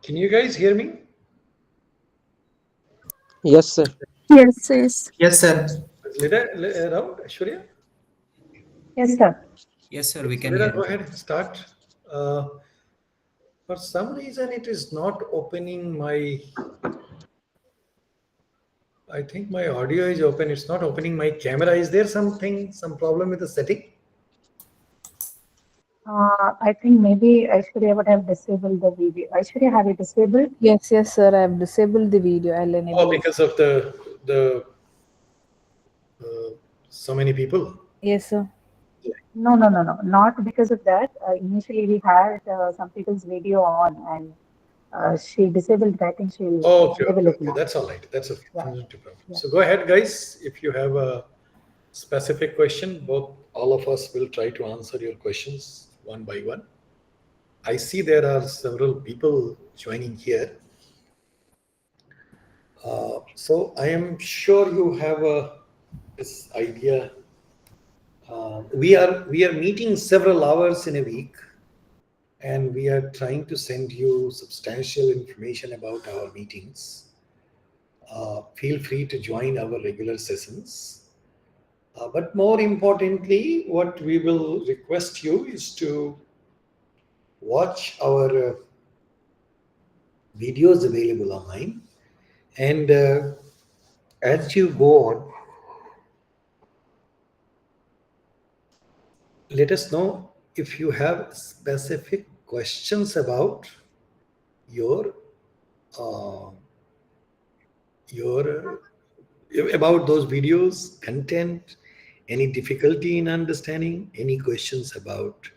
Can you guys hear me? Yes, sir. Yes, yes. Yes, sir. Around Aishwarya? Yes, sir. Yes, sir. We So can let hear us go you. ahead and start. Uh, for some reason, it is not opening my. I think my audio is open. It's not opening my camera. Is there some problem with the setting? I think maybe Aishwarya would have disabled the video. Aishwarya, have you disabled? Yes, yes, sir. I have disabled the video. I'll enable Oh, it. because of the so many people. Yes, sir. No, no, no, no. Not because of that. Initially, we had some people's video on, and she disabled it. I think she'll Oh, okay, enable okay, it okay. now. That's all right. That's okay. Yeah, No problem. yeah. So go ahead, guys. If you have a specific question, all of us will try to answer your questions one by one. I see there are several people joining here. So I am sure you have this idea. We are meeting several hours in a week, and we are trying to send you substantial information about our meetings. Feel free to join our regular sessions. But more importantly, what we will request you is to watch our videos available online. And as you go on, let us know if you have specific questions about your uh, your about those videos, content, any difficulty in understanding, any questions about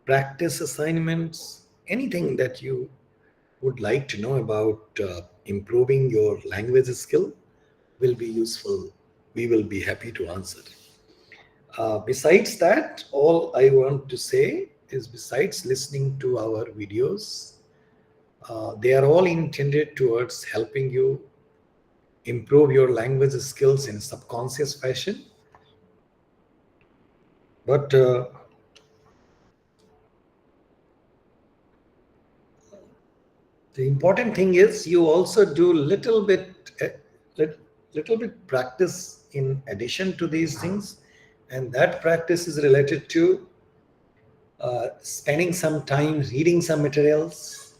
practice assignments, anything that you would like to know about improving your language skill will be useful. We will be happy to answer. Besides that, all I want to say is besides listening to our videos, they are all intended towards helping you improve your language skills in subconscious fashion. But the important thing is you also do little bit practice in addition to these things, and that practice is related to spending some time reading some materials,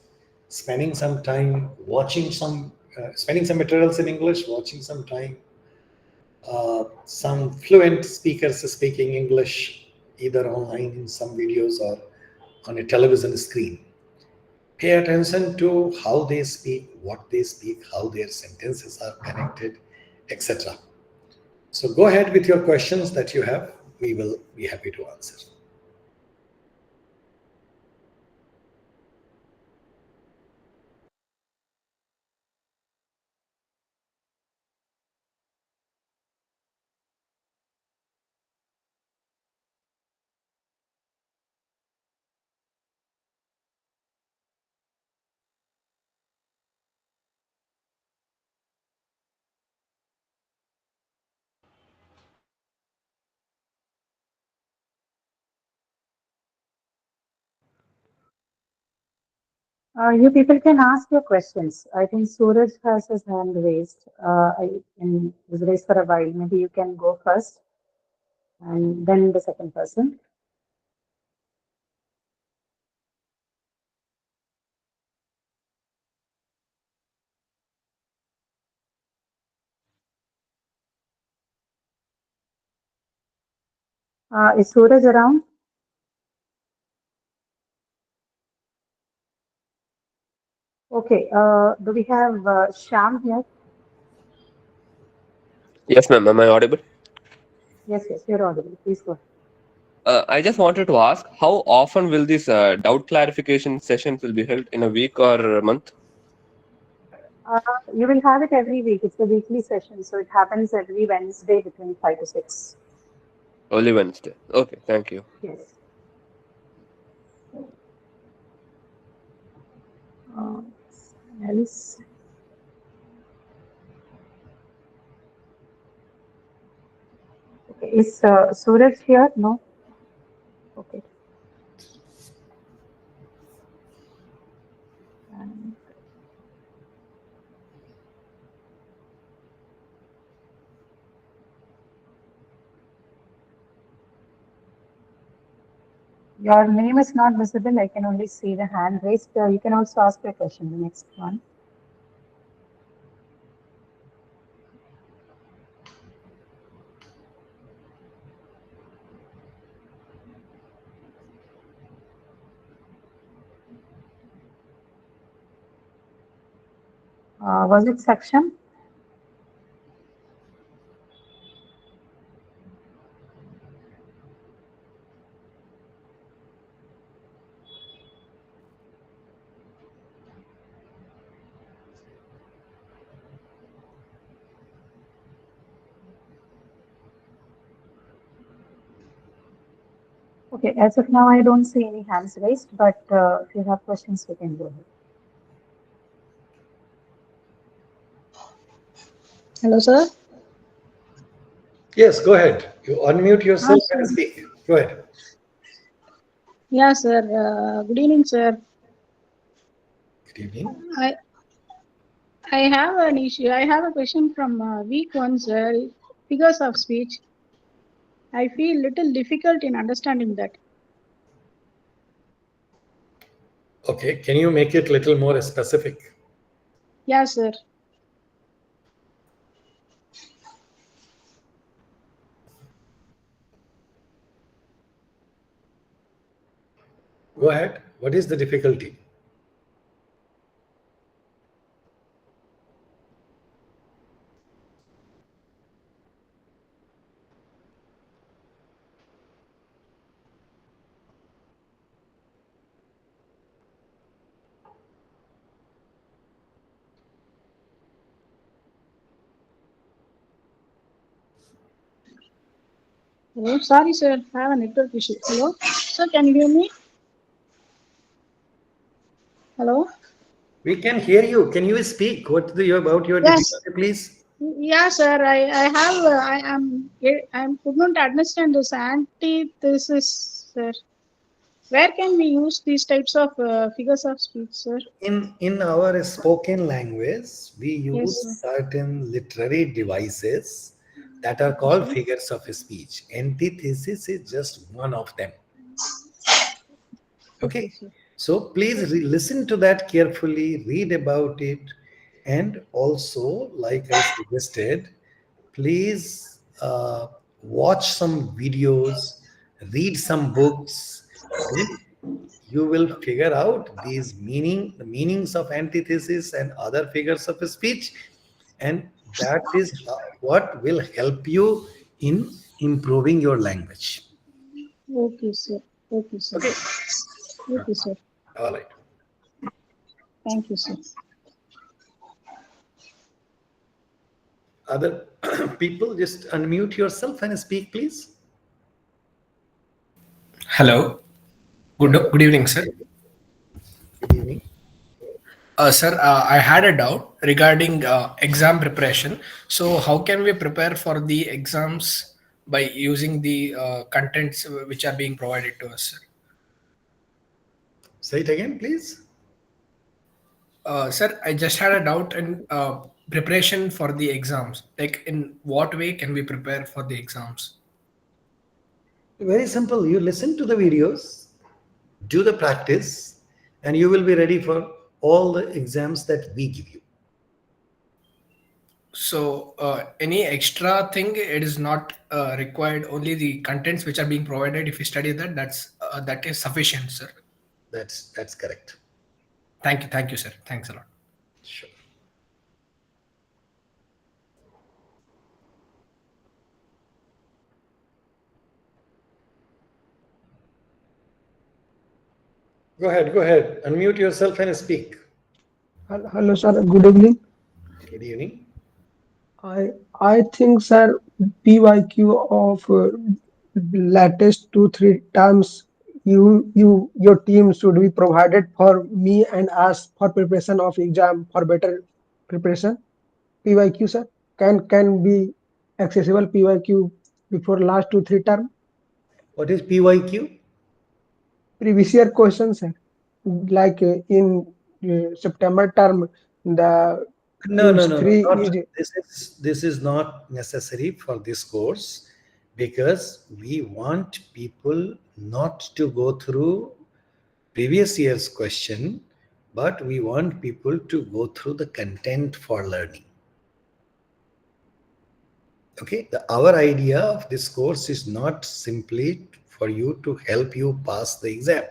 spending some time spending some materials in English, watching some time some fluent speakers speaking English either online in some videos or on a television screen. Pay attention to how they speak, what they speak, how their sentences are connected, etc. So go ahead with your questions that you have. We will be happy to answer. You people can ask your questions. I think Suraj has his hand raised. And was raised for a while. Maybe you can go first, and then the second person. Is Suraj around? Okay. Do we have Sham here? Yes, ma'am. Am I audible? Yes, yes, you're audible. Please go ahead. I just wanted to ask, how often will these doubt clarification sessions will be held in a week or a month? Uh, you will have it every week. It's a weekly session, so it happens every Wednesday between 5 to 6. Only Wednesday. Okay, thank you. Yes. Else? Okay. Is Suraj here? No. Okay. And Your name is not visible. I can only see the hand raised. You can also ask your question. The next one. Was it Saksham? Okay, as of now, I don't see any hands raised, but if you have questions, we can go ahead. Hello, sir. Yes, go ahead. You unmute yourself sir. and speak. Go ahead. Yeah, sir. Good evening, sir. Good evening. I have an issue. I have a question from week 1, sir. Figures of speech. I feel little difficult in understanding that. Okay, can you make it a little more specific? Yeah, sir. Go ahead. What is the difficulty? Hello. Sorry, sir. I have a network issue. Hello. Sir, can you hear me? Hello. We can hear you. Can you speak? What about your Yes. difficulty, please? Yeah, sir. I could not understand this antithesis, sir. Where can we use these types of figures of speech, sir? In our spoken language, we use Yes, certain literary devices that are called figures of speech. Antithesis is just one of them. Okay, sir. so please listen to that carefully, read about it, and also, like I suggested, please watch some videos, read some books. Then you will figure out the meanings of antithesis and other figures of speech, and that is what will help you in improving your language. Okay, sir. Okay, sir. Okay. Okay, sir. All right. Thank you, sir. Other people, just unmute yourself and speak, please. Hello. Good evening, sir. Good evening. Sir, I had a doubt regarding exam preparation. So, how can we prepare for the exams by using the contents which are being provided to us, sir? Say it again, please. Sir, I just had a doubt in preparation for the exams. Like, in what way can we prepare for the exams? Very simple. You listen to the videos, do the practice, and you will be ready for all the exams that we give you. So, any extra thing, it is not required. Only the contents which are being provided. If you study that, that is sufficient, sir. That's correct. Thank you, sir. Thanks a lot. Sure. Go ahead. Unmute yourself and speak. Hello, sir. Good evening. Good evening. I think, sir, PYQ of latest 2-3 terms your team should be provided for me and us for preparation of exam for better preparation. PYQ, sir, can be accessible PYQ before last 2-3 term. What is PYQ? Previous year questions, sir. Like in September term, the No. use 3 Not, is this is not necessary for this course. because we want people not to go through previous year's question, but we want people to go through the content for learning. Okay, our idea of this course is not simply for you to help you pass the exam.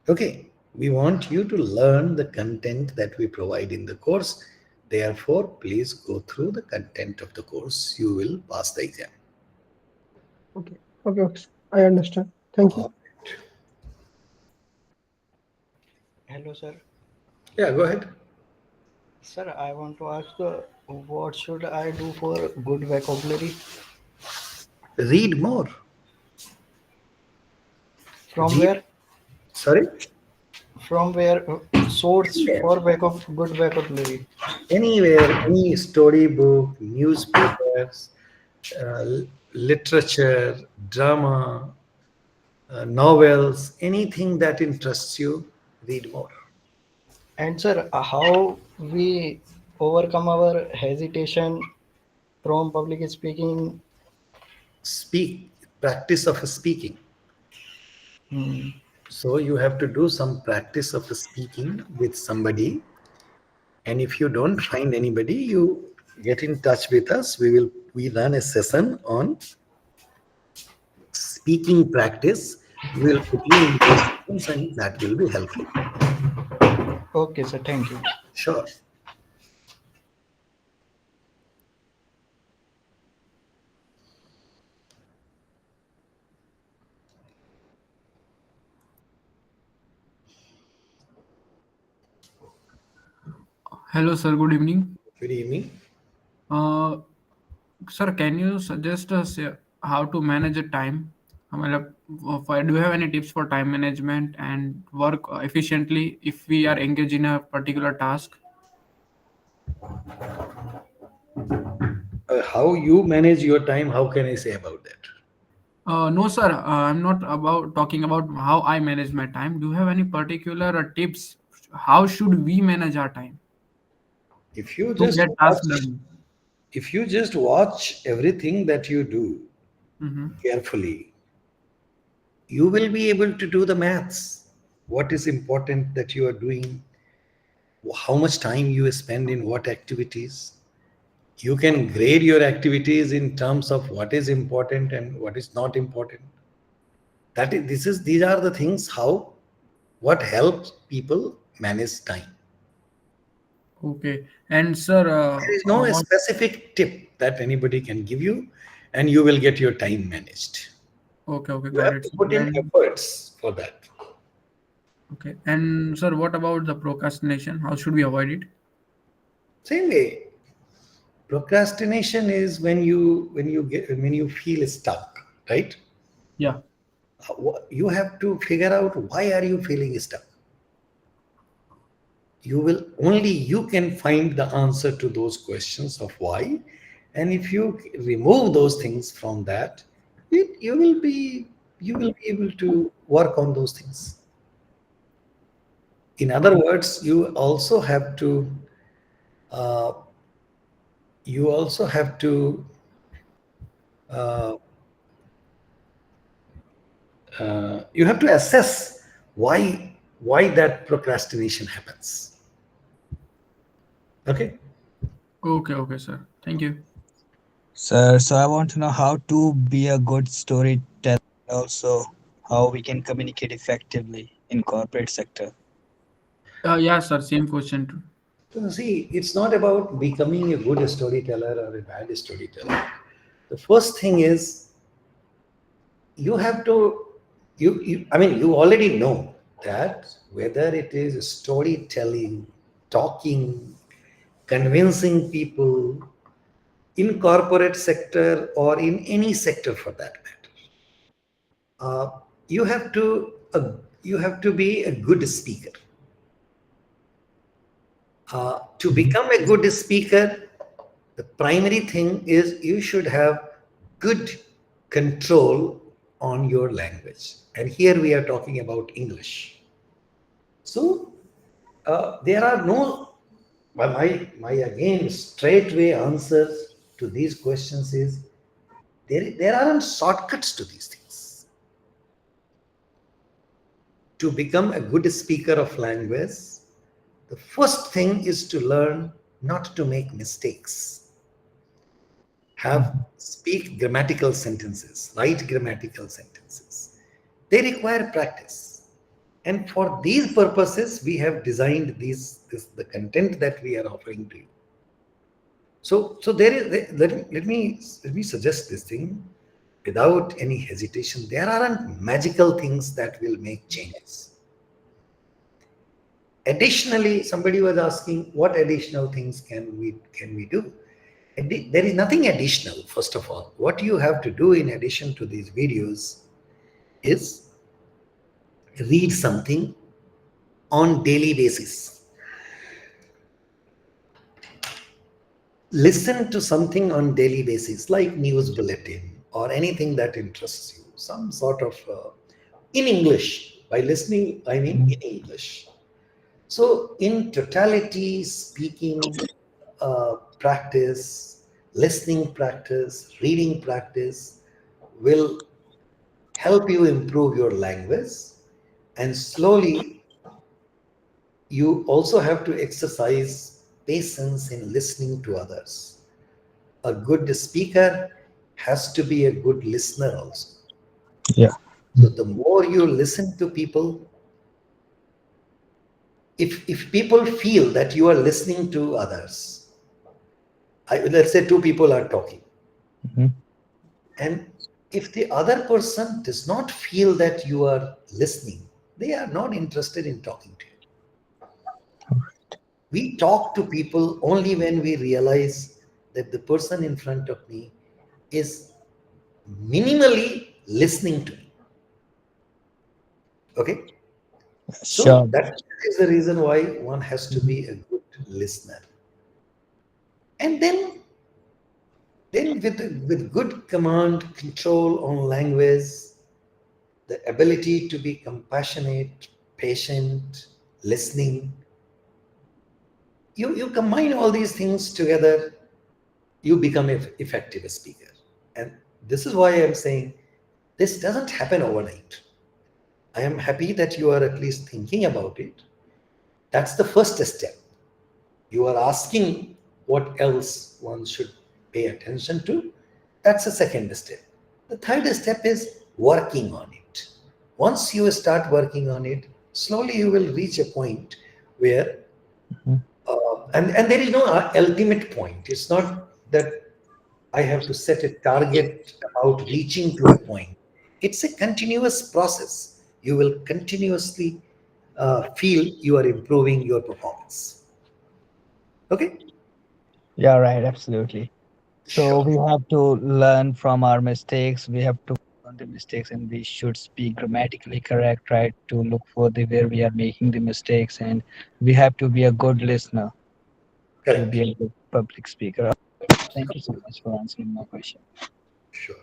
Okay, we want you to learn the content that we provide in the course. Therefore, please go through the content of the course. You will pass the exam. Okay. Okay. I understand. Thank you. Hello, sir. Yeah, go ahead. Sir, I want to ask what should I do for good vocabulary? Read more. From Read- where? Sorry? From where? Source for good vocabulary. Anywhere, any storybook, newspapers, literature, drama, novels, anything that interests you, read more. And sir, how we overcome our hesitation from public speaking? Speak, practice of speaking. Hmm. So you have to do some practice of speaking with somebody. And if you don't find anybody, you get in touch with us. We run a session on speaking practice. We will put you in those sessions and that will be helpful. Okay, sir. Thank you. Sure. Hello, sir. Good evening. Good evening. Sir, can you suggest us how to manage a time? Do you have any tips for time management and work efficiently if we are engaged in a particular task? How you manage your time, how can I say about that? No, sir. I'm not talking about how I manage my time. Do you have any particular tips? How should we manage our time If you to just get tasks watch, done? if you just watch everything that you do carefully, you will be able to do the maths. What is important that you are doing, how much time you spend in what activities. You can grade your activities in terms of what is important and what is not important. These are the things what helps people manage time. Okay. And sir, There is no specific tip that anybody can give you, and you will get your time managed. okay, You got have it. to put in And- efforts for that. Okay. And sir, what about the procrastination? How should we avoid it? Same way, procrastination is when you feel stuck, right? Yeah. You have to figure out why are you feeling stuck. Only you can find the answer to those questions of why, and if you remove those things from that, you will be able to work on those things. In other words, you also have to uh, you have to assess why that procrastination happens. Okay. Okay, sir. Thank you. Sir, so I want to know how to be a good storyteller, also how we can communicate effectively in corporate sector. Yeah, sir. Same question too. So see, it's not about becoming a good storyteller or a bad storyteller. The first thing is you have to, you already know that whether it is storytelling, talking, convincing people in corporate sector or in any sector for that matter, you have to be a good speaker. To become a good speaker, the primary thing is you should have good control on your language. And here we are talking about English. So there are no, my again straightway answer to these questions is there aren't shortcuts to these things. To become a good speaker of language, the first thing is to learn not to make mistakes. Speak grammatical sentences, write grammatical sentences. They require practice. And for these purposes, we have designed the content that we are offering to you. So there is, let me suggest this thing without any hesitation. There aren't magical things that will make changes. Additionally, somebody was asking, what additional things can we do? There is nothing additional. First of all, what you have to do in addition to these videos is read something on daily basis. Listen to something on daily basis, like news bulletin or anything that interests you, some sort of in English. By listening, I mean in English. So in totality, speaking practice, listening practice, reading practice will help you improve your language. And slowly, you also have to exercise patience in listening to others. A good speaker has to be a good listener also. Yeah. So the more you listen to people, if people feel that you are listening to others, let's say two people are talking, and if the other person does not feel that you are listening, they are not interested in talking to you. We talk to people only when we realize that the person in front of me is minimally listening to me. Okay? So Sure. that is the reason why one has to be a good listener. And then with good command, control on language, the ability to be compassionate, patient, listening, you combine all these things together, you become an effective speaker. And this is why I'm saying this doesn't happen overnight. I am happy that you are at least thinking about it. That's the first step. You are asking what else one should pay attention to. That's the second step. The third step is working on it. Once you start working on it, slowly you will reach a point where, and there is no ultimate point. It's not that I have to set a target about reaching to a point. It's a continuous process. You will continuously feel you are improving your performance. Okay? Yeah, right. Absolutely. So we have to learn from our mistakes. We have to learn the mistakes, and we should speak grammatically correct, right? To look for where we are making the mistakes, and we have to be a good listener to be a good public speaker. Thank you so much for answering my question. Sure.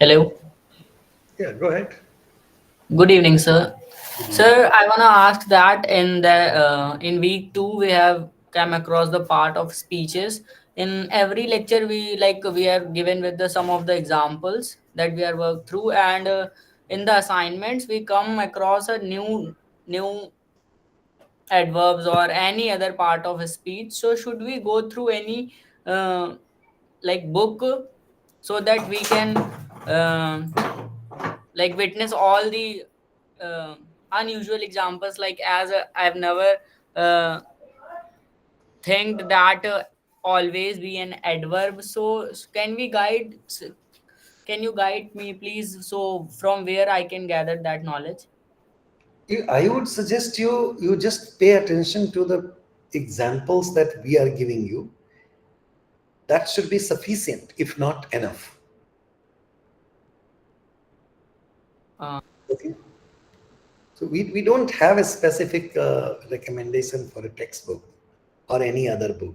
Hello. Yeah, go ahead. Good evening, sir. Sir, I wanna ask that in week 2 we have come across the part of speeches. In every lecture we are given with some of the examples that we are worked through, and in the assignments we come across a new adverbs or any other part of a speech. So should we go through any book so that we can witness all the unusual examples, as I've never think that always be an adverb. So can you guide me please, so from where I can gather that knowledge? I would suggest you just pay attention to the examples that we are giving you. That should be sufficient, if not enough. Okay. So we don't have a specific recommendation for a textbook or any other book.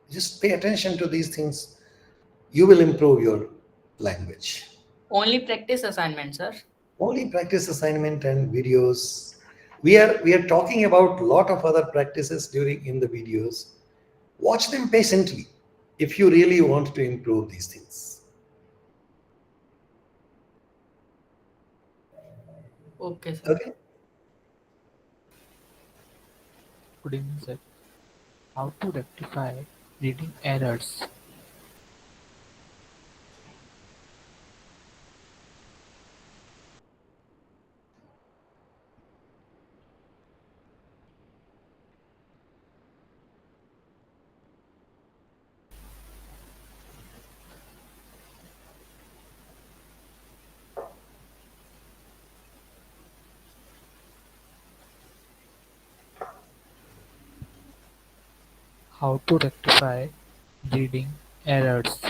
Just pay attention to these things. You will improve your language. Only practice assignment, sir. Only practice assignment and videos. We are talking about lot of other practices in the videos. Watch them patiently if you really want to improve these things. Okay, sir. Okay. Good evening, sir. How to rectify reading errors? How to rectify reading errors?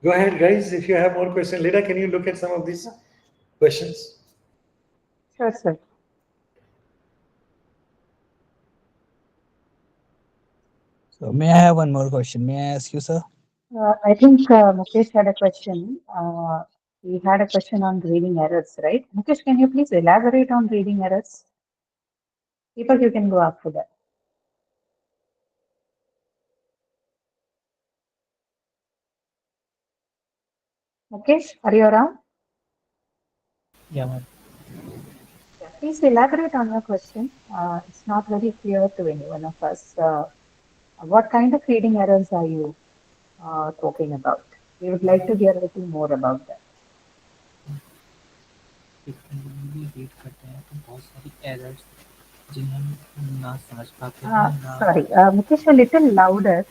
Go ahead, guys. If you have more questions, Leda, can you look at some of these questions? Sure, sir. So may I have one more question? May I ask you, sir? I think Mukesh had a question. He had a question on reading errors, right? Mukesh, can you please elaborate on reading errors? People, you can go after that. Mukesh, are you around? Yeah, ma'am. Yeah, please elaborate on your question. It's not very clear to any one of us. What kind of reading errors are you talking about? We would like to hear a little more about that. Frequently read करते हैं तो बहुत सारी errors जिन्हें हम ना समझ पाते हैं ना Sorry, Mukesh, a little louder.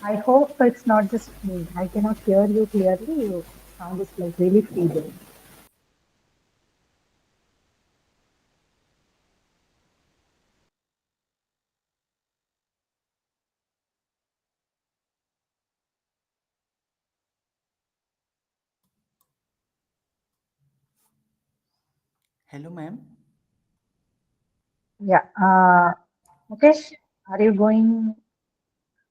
I hope it's not just me. I cannot hear you clearly. Your sound is like really feeble. Hello, ma'am. Yeah. Mukesh, are you going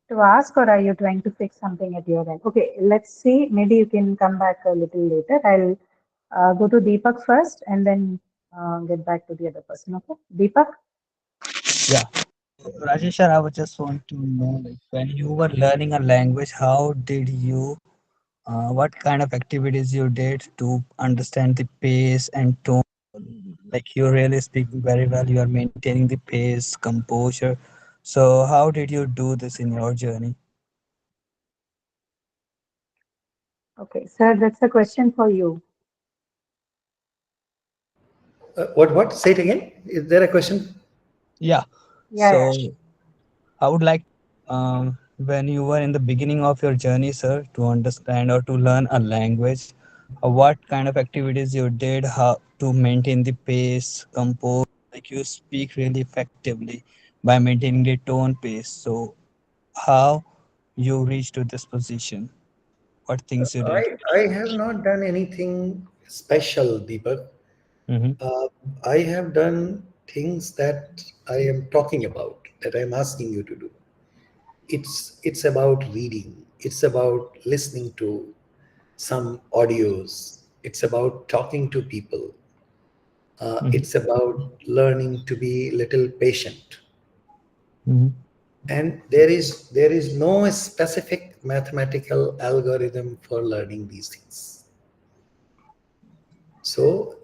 to ask or are you trying to fix something at your end? Okay, let's see. Maybe you can come back a little later. I'll go to Deepak first and then get back to the other person. Okay, Deepak? Yeah. Rajesh, sir, I would just want to know, like, when you were learning a language, how did you, what kind of activities you did to understand the pace and tone? Like, you're really speaking very well, you are maintaining the pace, composure. So, how did you do this in your journey? Okay, sir, that's a question for you. What? Say it again. Is there a question? Yeah. Yeah, So, yeah. I would like, when you were in the beginning of your journey, sir, to understand or to learn a language, what kind of activities you did, how to maintain the pace, compose, like you speak really effectively by maintaining the tone pace. So, how you reached to this position? What things you did? I have not done anything special, Deepak. I have done things that I am talking about, that I'm asking you to do. It's about reading. It's about listening to some audios. It's about talking to people. It's about learning to be little patient. And there is no specific mathematical algorithm for learning these things. So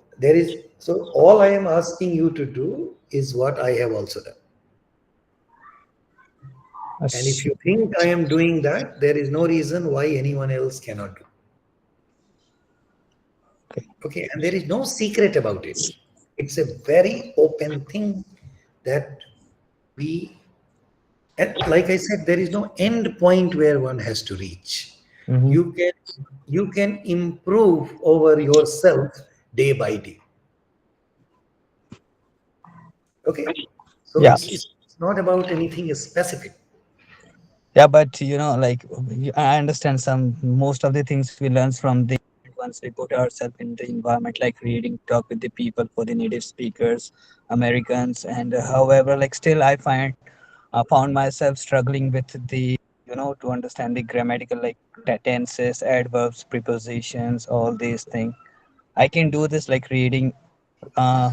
all I am asking you to do is what I have also done. And if you think I am doing that, there is no reason why anyone else cannot do. Okay, and there is no secret about it. It's a very open thing that and like I said, there is no end point where one has to reach. You can improve over yourself day by day. Okay, so it's not about anything specific. Yeah, but like I understand most of the things we learn from the once we put ourselves in the environment, like reading, talk with the people for the native speakers, Americans, and however, like still I found myself struggling with the to understand the grammatical like tenses, adverbs, prepositions, all these things. I can do this like reading, uh,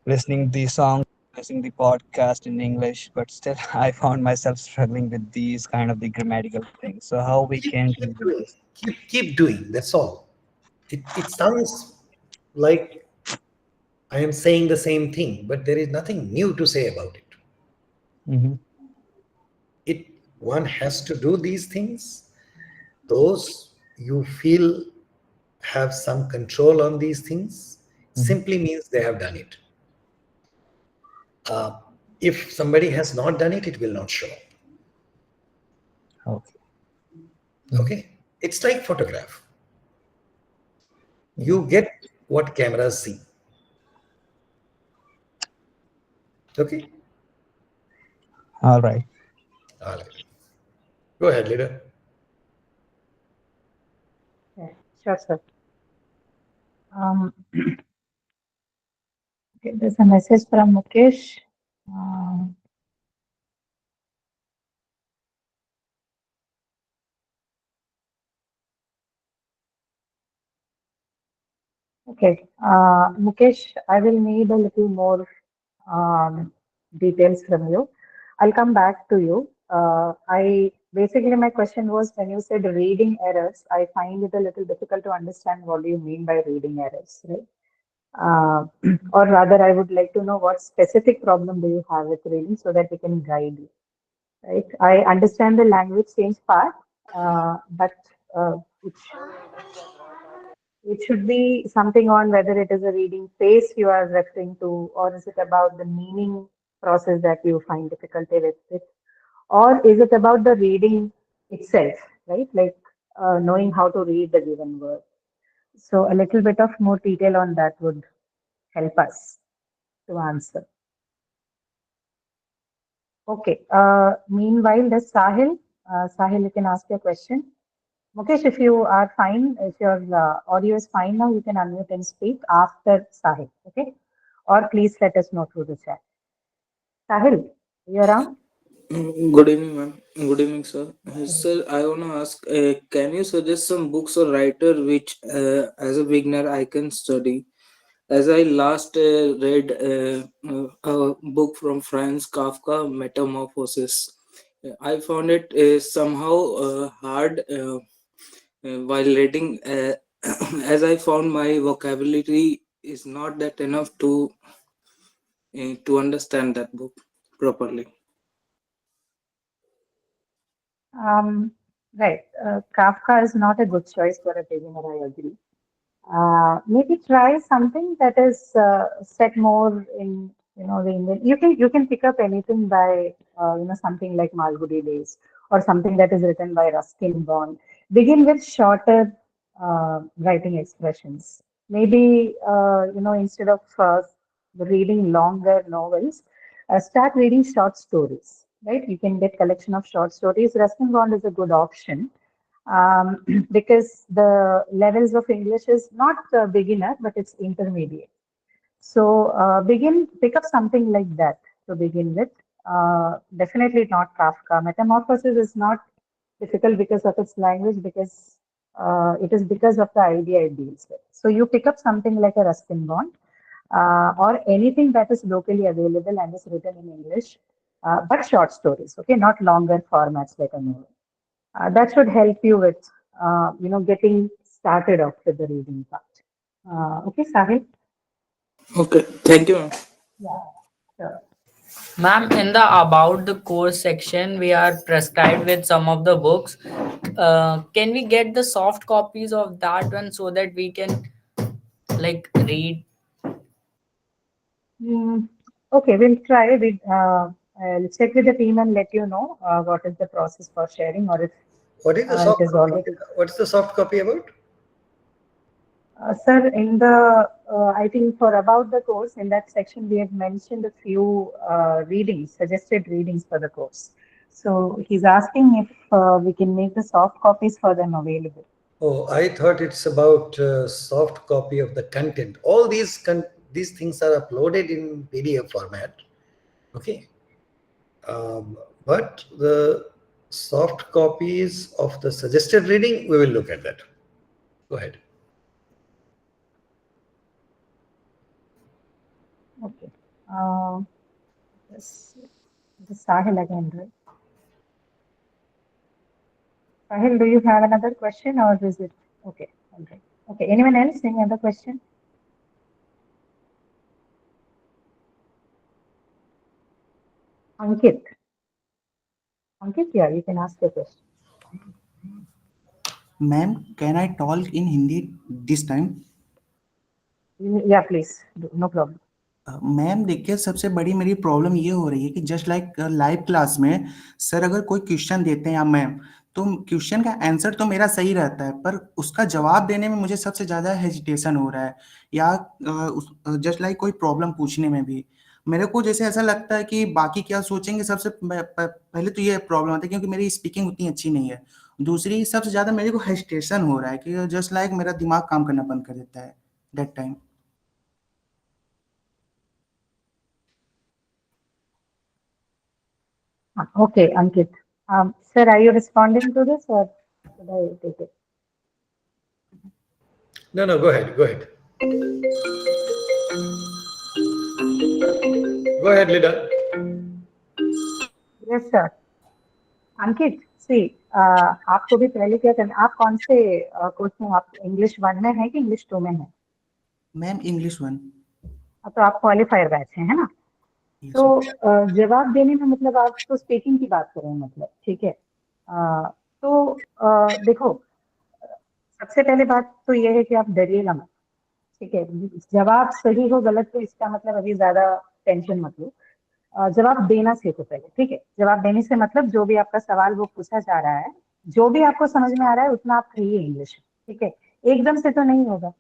listening the song, listening the podcast in English, but still I found myself struggling with these kind of the grammatical things. So how we keep can keep deal with doing, this? keep doing. That's all. It sounds like I am saying the same thing, but there is nothing new to say about it. Hmm. It one has to do these things. Those you feel have some control on these things Hmm. simply means they have done it. If somebody has not done it, it will not show up. Okay. Okay, it's like photograph. Yeah. You get what cameras see. Okay, All right. all right. Go ahead, leader. Yeah, sure, sir. Okay, there's a message from Mukesh. Um, okay, Mukesh, I will need a little more details from you. I'll come back to you. I basically my question was when you said reading errors, I find it a little difficult to understand what do you mean by reading errors, right? Uh, or rather, I would like to know what specific problem do you have with reading so that we can guide you, right? I understand the language change part, but uh, it, it should be something on whether it is a reading pace you are referring to, or is it about the meaning process that you find difficulty with it, or is it about the reading itself, right? Like knowing how to read the given word. So a little bit of more detail on that would help us to answer. Okay. Meanwhile, the Sahil, you can ask your question. Mukesh, if you are fine, if your audio is fine now, you can unmute and speak after Sahil. Okay. Or please let us know through the chat. Sahil, you around? Good evening, ma'am. Good evening, sir. Sir, I want to ask, can you suggest some books or writer which, as a beginner, I can study? As I last read a book from Franz Kafka, Metamorphosis. I found it somehow hard while reading, as I found my vocabulary is not that enough to understand that book properly. Right. Kafka is not a good choice for a beginner, I agree. Maybe try something that is set more in the Indian. You can pick up anything by something like Malgudi Days or something that is written by Ruskin Bond. Begin with shorter writing expressions. Maybe instead of reading longer novels, start reading short stories. Right? You can get collection of short stories. Ruskin Bond is a good option because the levels of English is not beginner, but it's intermediate. So pick up something like that to begin with. Definitely not Kafka. Metamorphosis is not difficult because of its language, because it is because of the idea it deals with. So you pick up something like a Ruskin Bond or anything that is locally available and is written in English, but short stories, okay, not longer formats like a novel. That should help you with, getting started off with the reading part. Okay, Sahil? Okay, thank you, ma'am. Yeah, sure. Ma'am, in the about the course section, we are prescribed with some of the books. Can we get the soft copies of that one so that we can like read? Mm, okay, we'll try. I'll check with the team and let you know what is the process for sharing, or if What is the it soft is copy? already. What is the soft copy about? Sir, in the, I think for about the course, in that section, we have mentioned a few readings, suggested readings for the course. So he's asking if we can make the soft copies for them available. Oh, I thought it's about soft copy of the content. All these things are uploaded in PDF format. Okay. But the soft copies of the suggested reading, we will look at that. Go ahead. Okay. This Sahil again, right? Sahil, do you have another question or is it okay? All right. Okay. Anyone else? Any other question? Ankit. Ankit, yeah, you can ask your question. Ma'am, can I talk in Hindi this time? Yeah, please. No problem. Ma'am देखिए, सबसे बड़ी मेरी problem ये हो रही है कि just like live class में सर अगर कोई क्वेश्चन देते हैं या मैम, तो क्वेश्चन का आंसर तो मेरा सही रहता है, पर उसका जवाब देने में मुझे सबसे ज़्यादा हेजिटेशन हो रहा है, या जस्ट लाइक कोई प्रॉब्लम पूछने में भी मेरे को जैसे ऐसा लगता है कि बाकी क्या सोचेंगे। सबसे पहले तो ये प्रॉब्लम आता है क्योंकि मेरी स्पीकिंग उतनी अच्छी नहीं है। दूसरी सबसे ज़्यादा मेरे को हेजिटेशन हो रहा है कि जस्ट लाइक मेरा दिमाग काम करना बंद कर देता है that time. Okay, Ankit. Sir, are you responding to this or should I take it? No, go ahead. Go ahead. Go ahead, leader. Yes, sir. Ankit, see, आपको भी पहले क्या करना, आप कौन से कोर्स में, आप इंग्लिश 1 में है कि इंग्लिश 2 में है? Ma'am English 1। तो आप क्वालिफायर बैच है ना? तो जवाब देने में मतलब आप तो स्पीकिंग की बात कर रहे हैं, मतलब ठीक है। तो देखो, सबसे पहले बात तो ये है कि आप डरिएगा मत, ठीक है। जवाब सही हो गलत हो इसका मतलब अभी ज्यादा टेंशन मत लो, जवाब देना सीखो पहले, ठीक है। जवाब देने से मतलब जो भी आपका सवाल वो पूछा जा रहा है, जो भी आपको समझ में आ रहा है उतना आप कहिए इंग्लिश, ठीक है। एकदम से तो नहीं होगा,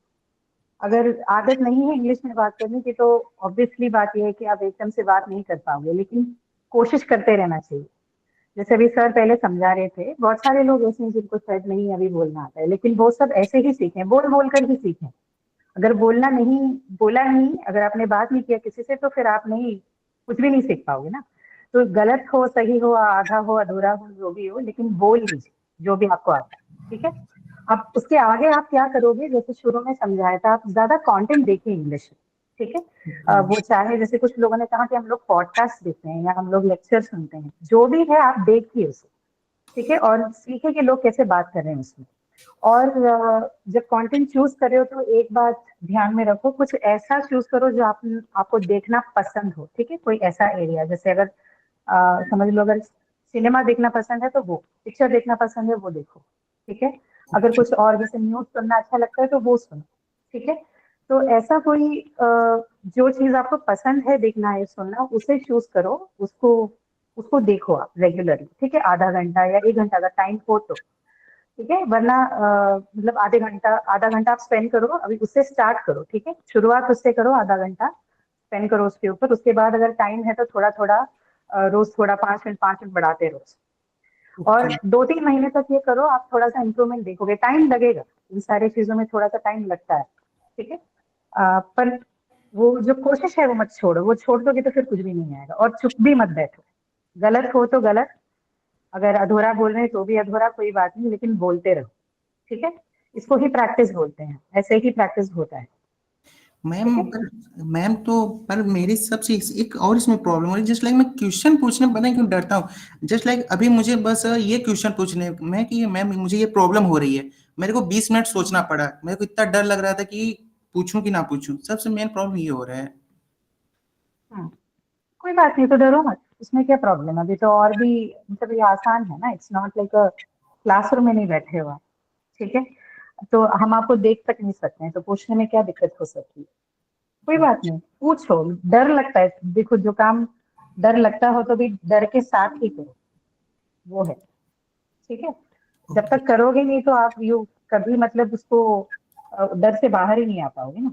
अगर आदत नहीं है इंग्लिश में बात करने की तो ऑब्वियसली बात यह है कि आप एकदम से बात नहीं कर पाओगे, लेकिन कोशिश करते रहना चाहिए। जैसे अभी सर पहले समझा रहे थे, बहुत सारे लोग ऐसे हैं जिनको शायद नहीं अभी बोलना आता है, लेकिन वो सब ऐसे ही सीखे, बोल बोल कर ही सीखे। अगर बोला नहीं, अगर आपने बात नहीं किया किसी से, तो फिर आप नहीं, कुछ भी नहीं सीख पाओगे ना। तो गलत हो, सही हो, आधा हो, अधूरा हो, जो भी हो, लेकिन बोल लीजिए जो भी आपको आता है, ठीक है। अब उसके आगे आप क्या करोगे, जैसे शुरू में समझाया था, आप ज्यादा कंटेंट देखिए इंग्लिश, ठीक है। वो चाहे जैसे कुछ लोगों ने कहा कि हम लोग पॉडकास्ट देखते हैं या हम लोग लेक्चर सुनते हैं, जो भी है आप देखिए उसे, ठीक है, और सीखे कि लोग कैसे बात कर रहे हैं उसमें। और जब कंटेंट चूज कर रहे हो तो एक बात ध्यान में रखो, कुछ ऐसा चूज करो जो आपको देखना पसंद हो, ठीक है। कोई ऐसा एरिया, जैसे अगर समझ लो अगर सिनेमा देखना पसंद है तो वो, पिक्चर देखना पसंद है वो देखो, ठीक है। अगर कुछ और जैसे न्यूज सुनना अच्छा लगता है तो वो सुनो, ठीक है। तो ऐसा कोई जो चीज आपको पसंद है देखना है सुनना, उसे चूज करो, उसको देखो आप रेगुलरली, ठीक है। आधा घंटा या 1 घंटा अगर टाइम हो तो, ठीक है। वरना मतलब आधा घंटा आप स्पेंड करो, अभी उससे स्टार्ट करो, ठीक है। शुरुआत उससे करो, आधा घंटा स्पेंड करो उसके ऊपर। उसके बाद अगर टाइम है तो थोड़ा थोड़ा रोज थोड़ा 5 मिनट बढ़ाते रोज, और 2-3 महीने तक ये करो, आप थोड़ा सा इंप्रूवमेंट देखोगे। टाइम लगेगा, इन सारी चीजों में थोड़ा सा टाइम लगता है, ठीक है। पर वो जो कोशिश है वो मत छोड़ो, वो छोड़ दोगे तो फिर कुछ भी नहीं आएगा। और चुप भी मत बैठो, गलत हो तो गलत, अगर अधूरा बोल रहे हैं तो भी अधूरा, कोई बात नहीं, लेकिन बोलते रहो, ठीक है। इसको ही प्रैक्टिस बोलते हैं, ऐसे ही प्रैक्टिस होता है। मैम तो पर मेरी सबसे एक और इसमें प्रॉब्लम हो रही है, जस्ट लाइक मैं क्वेश्चन पूछने पता नहीं क्यों डरता हूँ। जस्ट लाइक अभी मुझे बस ये क्वेश्चन पूछने में कि मैम मुझे ये प्रॉब्लम हो रही है, मेरे को 20 मिनट सोचना पड़ा, मेरे को इतना डर लग रहा था कि पूछूं कि ना पूछूं। सबसे मेन प्रॉब्लम ये हो रहा है। कोई बात नहीं, तो डरो मत, उसमें क्या प्रॉब्लम है, अभी तो और भी मतलब ये आसान है ना। इट्स नॉट लाइक क्लासरूम में नहीं बैठे हुआ, ठीक है। तो हम आपको देख तक नहीं सकते हैं, तो पूछने में क्या दिक्कत हो सकती है। कोई बात नहीं, पूछो। डर लगता है, देखो जो काम डर लगता हो तो भी डर के साथ ही करो, वो है, ठीक है। जब तक करोगे नहीं तो आप कभी मतलब उसको डर से बाहर ही नहीं आ पाओगे ना।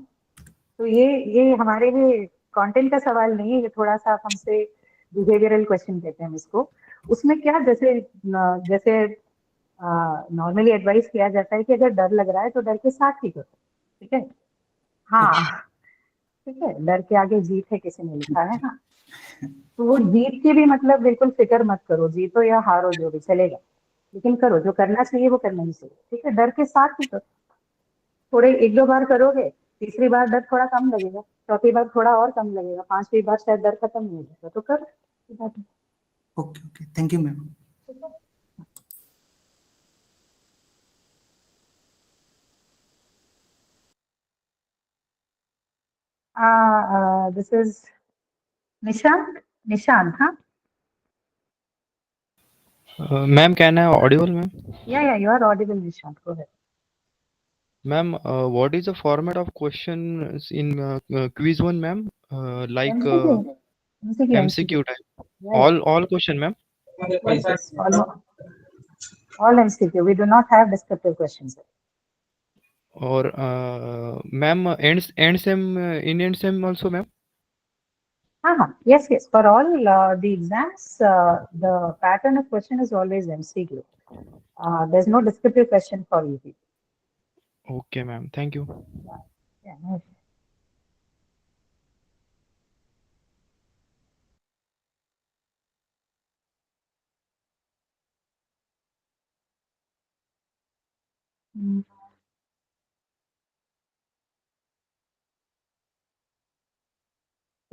तो ये हमारे लिए कंटेंट का सवाल नहीं है, ये थोड़ा सा आप हमसे बिहेवियरल क्वेश्चन कहते हैं हम इसको। उसमें क्या जैसे जैसे नॉर्मली एडवाइस किया जाता है कि अगर डर लग रहा है तो डर के साथ ही करो, ठीक है। हाँ ठीक है, डर के आगे जीत है किसी ने लिखा है। हाँ, तो वो जीत की भी मतलब बिल्कुल फिक्र मत करो, जीतो या हारो जो भी चलेगा, लेकिन करो जो करना चाहिए वो करना ही चाहिए, ठीक है। डर के साथ ही करो, थोड़े 1-2 बार करोगे, तीसरी बार डर थोड़ा कम लगेगा, चौथी बार थोड़ा और कम लगेगा, 5वीं बार शायद डर खत्म नहीं हो जाएगा, तो करो। Okay okay, thank you ma'am. This is Nishant. Nishant, huh? Ma'am, can I audible, ma'am? Yeah, you are audible, Nishant. Go ahead. Ma'am, what is the format of questions in quiz one, ma'am? Like MCQ. MCQ type. Yeah, All question, ma'am. yes. All MCQ. We do not have descriptive questions. Or ma'am, end sem in end sem also, ma'am. Yes. For all the exams, the pattern of question is always MCQ. There's no descriptive question for UP. Okay, ma'am. Thank you. Yeah, no.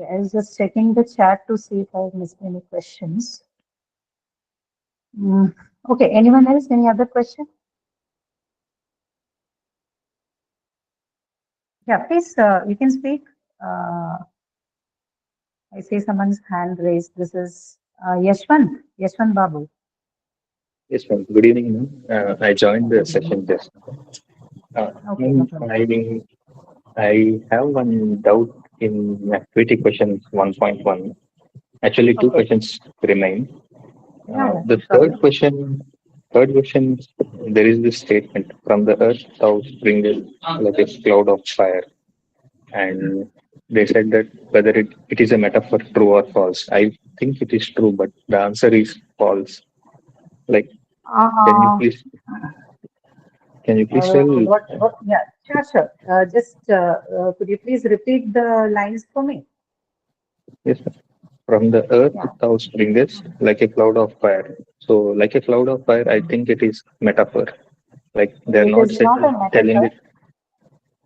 Okay, I was just checking the chat to see if I've missed any questions. Okay, anyone else? Any other question? Yeah, please, you can speak. I see someone's hand raised. This is Yashwant Babu. Yes, ma'am. Good evening, ma'am. I joined the session just now. Okay, Ma'am, I have one doubt in activity questions 1.1. Actually, two questions remain. The third question, there is this statement: "From the earth thou springest like a cloud of fire," and they said that whether it is a metaphor, true or false. I think it is true, but the answer is false. Like, can you please tell? Yeah, sure. Just could you please repeat the lines for me? Yes, sir. From the earth thou springest like a cloud of fire. So, like a cloud of fire, I think it is metaphor. Like they're not telling it.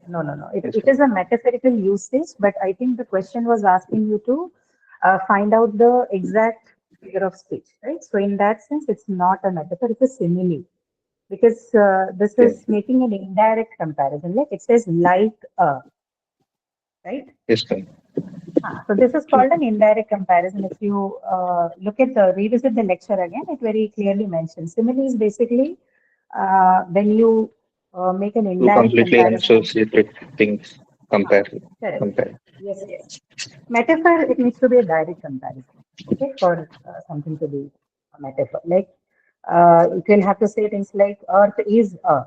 No. It is a metaphorical usage, but I think the question was asking you to find out the exact figure of speech, right? So in that sense, it's not a metaphor, it's a simile. Because this is making an indirect comparison. Like it says like a, right? Yes, sir. So this is called an indirect comparison. If you revisit the lecture again, it very clearly mentions. Simile is basically when you make an indirect completely comparison. unassociated things compare. Yes. Metaphor, it needs to be a direct comparison. Okay, for something to be a metaphor. Like you will have to say things like earth is a.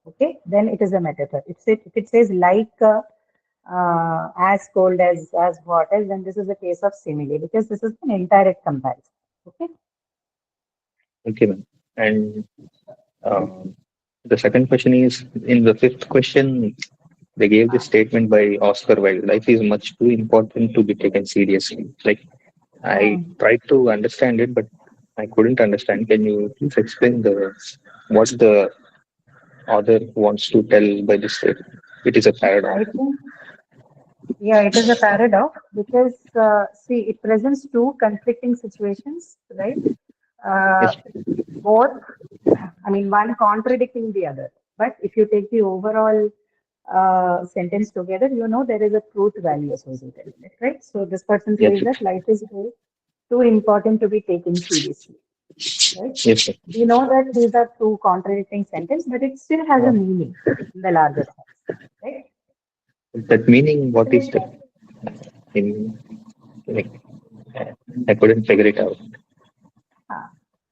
Okay, then it is a metaphor. If it says like as cold as hot as, then this is a case of simile because this is an indirect comparison. Okay. Okay, ma'am. And the second question is, in the fifth question, they gave this statement by Oscar Wilde: "Life is much too important to be taken seriously." Like, I tried to understand it, but I couldn't understand. Can you please explain what the author wants to tell by this statement? It is a paradox. It is a paradox because see, it presents two conflicting situations, right? Both, one contradicting the other. But if you take the overall sentence together, there is a truth value associated with it, right? So this person says that life is too important to be taken seriously, right? Yes, We know that these are two contradicting sentences, but it still has a meaning in the larger sense, right? That meaning, what is that? I couldn't figure it out.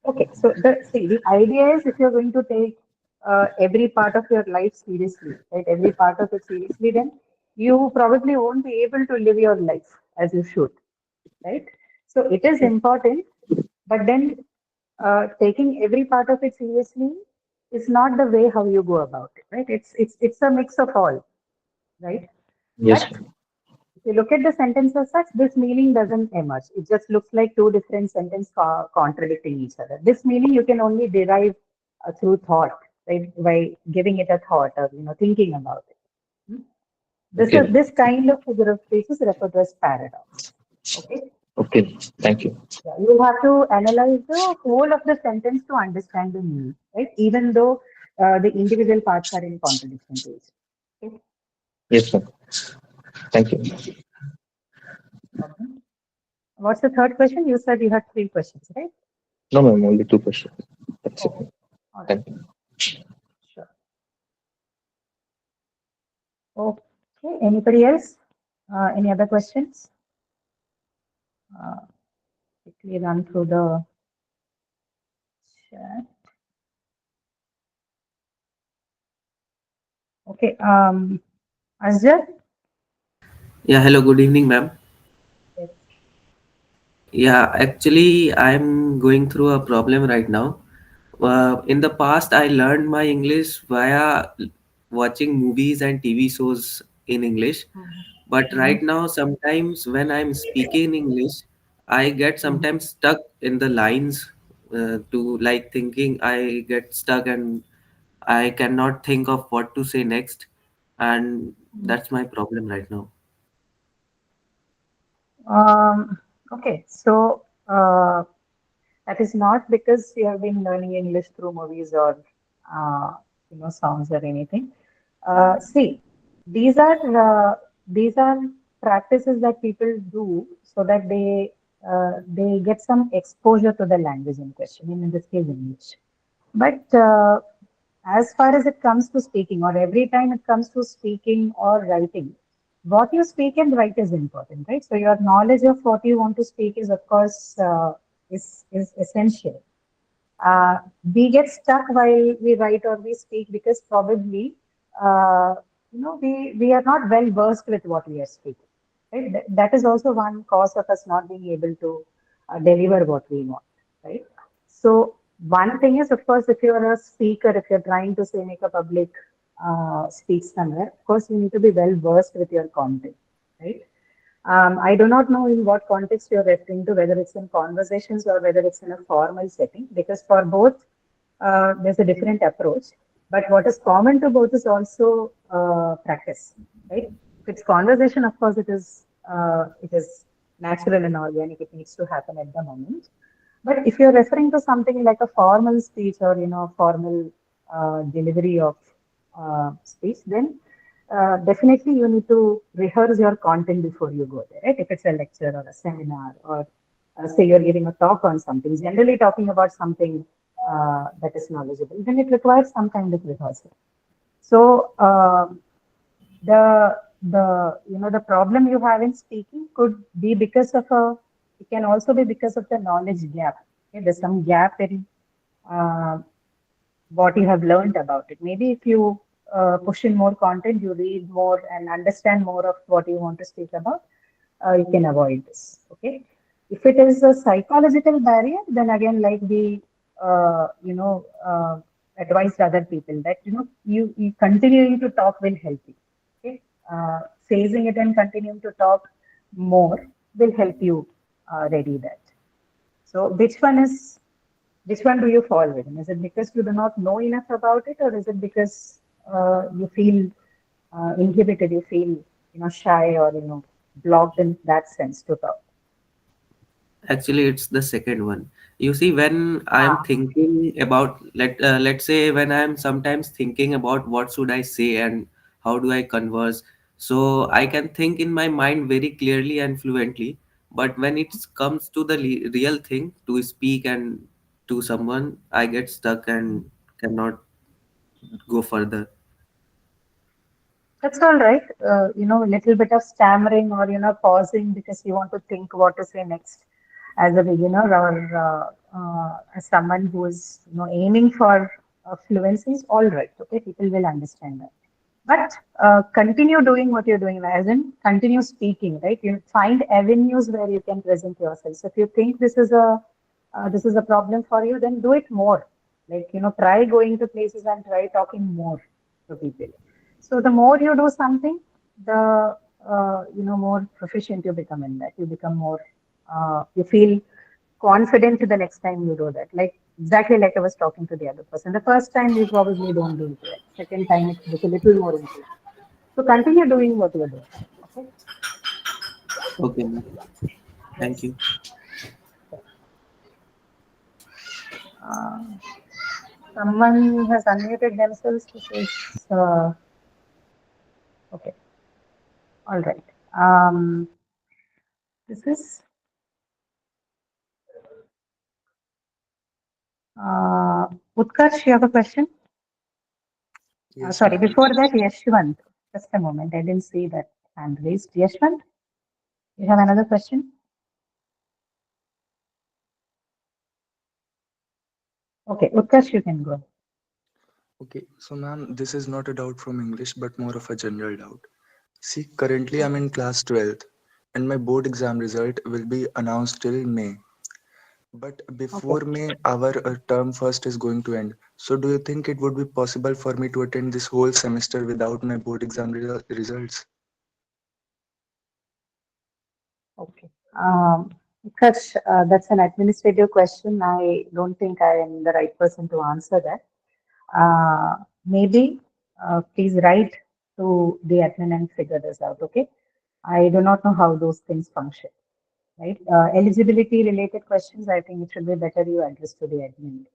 Okay, so the idea is if you're going to take every part of your life seriously, right? Every part of it seriously, then you probably won't be able to live your life as you should, right? So it is important, but then taking every part of it seriously is not the way how you go about it, right? It's a mix of all, right? Yes. But if you look at the sentence as such, this meaning doesn't emerge. It just looks like two different sentences contradicting each other. This meaning you can only derive through thought, right? By giving it a thought or thinking about it. Okay. This kind of figure of speech is referred to as paradox. Okay. Okay. Thank you. Yeah, you have to analyze the whole of the sentence to understand the meaning, right? Even though the individual parts are in contradiction to each. Okay. Yes, sir. Thank you. Okay. What's the third question? You said you had 3 questions, right? No, ma'am, only 2 questions. That's it. All right. Thank you. Sure. Okay. Anybody else? Any other questions? Quickly run through the chat. Okay. Azhar? Yeah, hello, good evening, ma'am. Yes. Yeah, actually, I'm going through a problem right now. In the past, I learned my English via watching movies and TV shows in English. But right now, sometimes when I'm speaking English, I get sometimes stuck in the lines to like thinking I get stuck and I cannot think of what to say next. And that's my problem right now. Okay. So that is not because you have been learning English through movies or songs or anything. See, these are practices that people do so that they get some exposure to the language in question, in this case English. But as far as it comes to speaking, or every time it comes to speaking or writing, what you speak and write is important, right? So your knowledge of what you want to speak is, of course, is essential. We get stuck while we write or we speak because probably we are not well versed with what we are speaking. Right? That is also one cause of us not being able to deliver what we want. Right. So one thing is, of course, if you're a speaker, if you're trying to say make a public speech somewhere, of course, you need to be well versed with your content. Right. I do not know in what context you're referring to, whether it's in conversations or whether it's in a formal setting, because for both, there's a different approach. But what is common to both is also practice, right? If it's conversation, of course, it is natural and organic. It needs to happen at the moment. But if you're referring to something like a formal speech or formal delivery of speech, then definitely you need to rehearse your content before you go there, right? If it's a lecture or a seminar or say you're giving a talk on something, generally talking about something that is knowledgeable, then it requires some kind of rehearsal. So the problem you have in speaking could be because of it can also be because of the knowledge gap. Okay? There's some gap in what you have learned about it. Maybe if you push in more content, you read more and understand more of what you want to speak about, you can avoid this. Okay. If it is a psychological barrier, then again, like we, advised other people that, you continuing to talk will help you. Okay. Phasing it and continuing to talk more will help you ready that. So which one do you fall within? Is it because you do not know enough about it, or is it because you feel inhibited, you feel shy or blocked in that sense to talk? Actually, it's the second one. You see, when I'm thinking about let's say when I'm sometimes thinking about what should I say and how do I converse, so I can think in my mind very clearly and fluently. But when it comes to the real thing to speak and to someone, I get stuck and cannot go further. That's all right. A little bit of stammering or pausing because you want to think what to say next as a beginner or as someone who is aiming for fluency is all right. Okay, people will understand that. But continue doing what you're doing, as in continue speaking. Right, you find avenues where you can present yourself. So if you think this is a this is a problem for you, then do it more. Like, try going to places and try talking more to people. So the more you do something, the more proficient you become in that. You become more, you feel confident the next time you do that. Like exactly like I was talking to the other person. The first time you probably don't do it right. Second time it gets a little more inclined. So continue doing what you're doing. Okay. Okay, ma'am. Thank you. Someone has unmuted themselves. This is okay. All right. This is Utkarsh. You have a question? Yes, Sorry. ma'am. Before that, Yashwant. Just a moment. I didn't see that hand raised. Yashwant, you have another question? Okay, Utkarsh, you can go. Okay, so ma'am, this is not a doubt from English, but more of a general doubt. See, currently I'm in class 12th, and my board exam result will be announced till May. But before May, our term first is going to end. So do you think it would be possible for me to attend this whole semester without my board exam results? Okay. Utkarsh, that's an administrative question. I don't think I am the right person to answer that. Maybe please write to the admin and figure this out. Okay. I do not know how those things function. Right. Eligibility related questions, I think it should be better you address to the admin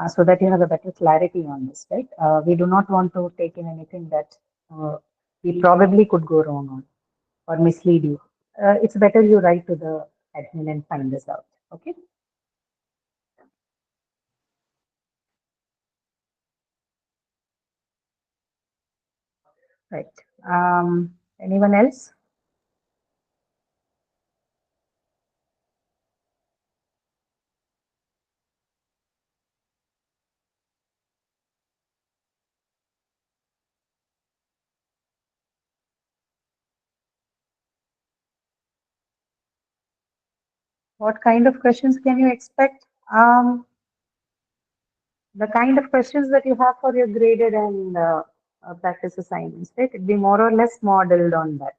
so that you have a better clarity on this. Right. We do not want to take in anything that we probably could go wrong on or mislead you. It's better you write to the admin and find this out. Okay. Right. Anyone else? What kind of questions can you expect? The kind of questions that you have for your graded and practice assignments, right? It'd be more or less modeled on that.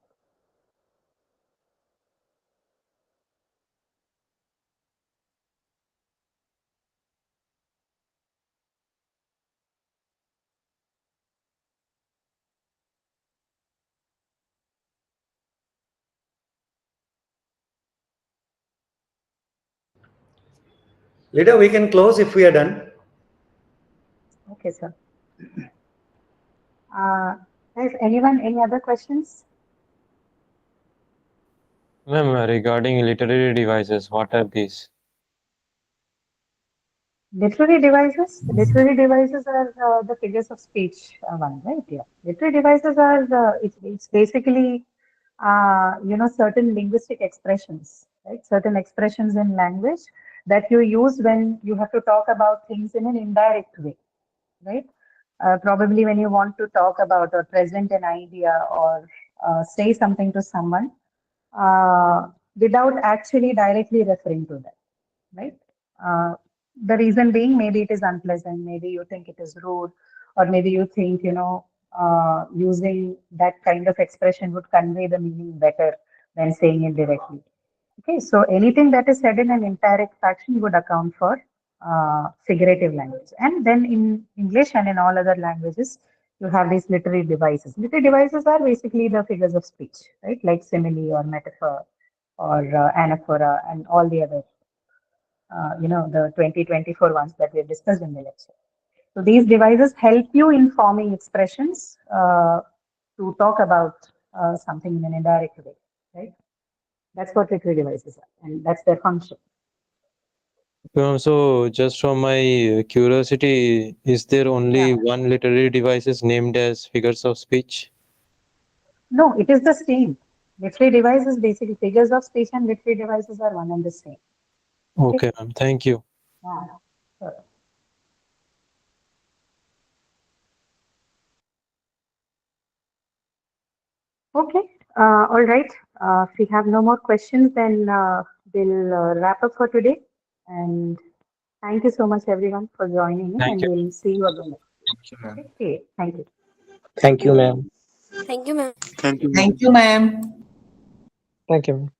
Later we can close if we are done. Okay, sir. Has anyone any other questions? Ma'am, regarding literary devices, what are these? Literary devices? Literary devices are the figures of speech one, right? Yeah. Literary devices are, it's basically, certain linguistic expressions, right? Certain expressions in language that you use when you have to talk about things in an indirect way, right? Probably when you want to talk about or present an idea or say something to someone without actually directly referring to that, right? The reason being, maybe it is unpleasant, maybe you think it is rude, or maybe you think, using that kind of expression would convey the meaning better than saying it directly. Okay, so anything that is said in an indirect fashion would account for figurative language. And then in English and in all other languages, you have these literary devices. Literary devices are basically the figures of speech, right? Like simile or metaphor or anaphora and all the other the 2024 ones that we have discussed in the lecture. So these devices help you in forming expressions to talk about something in an indirect way, right? That's what literary devices are, and that's their function. So just from my curiosity, is there only one literary devices named as figures of speech? No, it is the same. Literary devices, basically figures of speech and literary devices are one and the same. Okay, ma'am. Thank you. Yeah, sure. Okay, all right. If we have no more questions, then we'll wrap up for today. And thank you so much, everyone, for joining in, Thank and you. we'll see you again. Thank you, ma'am. Okay, thank you. Thank you, ma'am. Thank you, ma'am. Thank you, Thank you, ma'am. Thank you, ma'am.